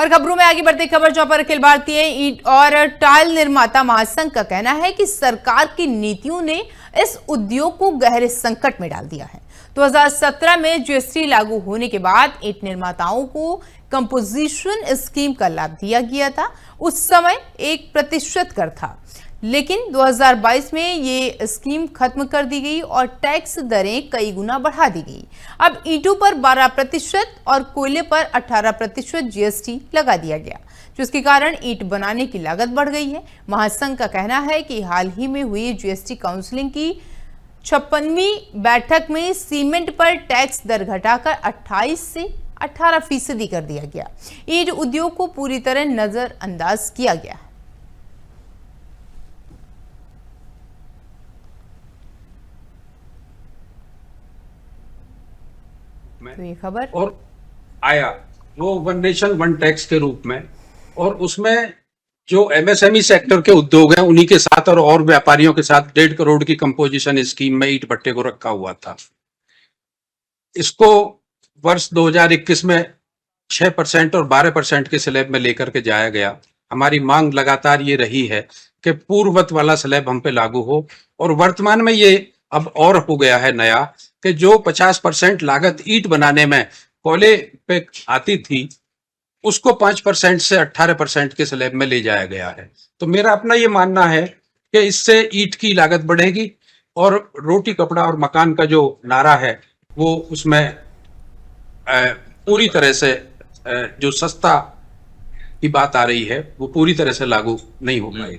और खबरों में आगे बढ़ते खबर जहां पर अखिल भारतीय ईंट और टाइल निर्माता महासंघ का कहना है कि सरकार की नीतियों ने इस उद्योग को गहरे संकट में डाल दिया है। 2017 में जीएसटी लागू होने के बाद ईंट निर्माताओं को कंपोजिशन स्कीम का लाभ दिया गया था। उस समय 1% कर था, लेकिन 2022 में ये स्कीम खत्म कर दी गई और टैक्स दरें कई गुना बढ़ा दी गई। अब ईंटों पर 12% और कोयले पर 18% जीएसटी लगा दिया गया, जिसके कारण ईंट बनाने की लागत बढ़ गई है। महासंघ का कहना है कि हाल ही में हुई जीएसटी काउंसिलिंग की 56वीं बैठक में सीमेंट पर टैक्स दर घटाकर 28 से 18% कर दिया गया। ईंट उद्योग को पूरी तरह नजरअंदाज किया गया है। तो ये खबर और आया वो वन नेशन वन टैक्स के रूप में, और उसमें जो एमएसएमई सेक्टर के उद्योग हैं उन्हीं के साथ और व्यापारियों के साथ 1.5 करोड़ की कंपोजिशन स्कीम में ईंट भट्टे को रखा हुआ था। इसको वर्ष 2021 में 6% और 12% के स्लैब में लेकर के जाया गया। हमारी मांग लगातार ये रही है कि पूर्ववत वाला स्लैब हम पे लागू हो, और वर्तमान में ये अब और हो गया है नया कि जो 50% लागत ईंट बनाने में कोयले पे आती थी उसको 5% से 18% के स्लैब में ले जाया गया है। तो मेरा अपना ये मानना है कि इससे ईंट की लागत बढ़ेगी और रोटी कपड़ा और मकान का जो नारा है वो उसमें पूरी तरह से जो सस्ता की बात आ रही है वो पूरी तरह से लागू नहीं हो पाएगी।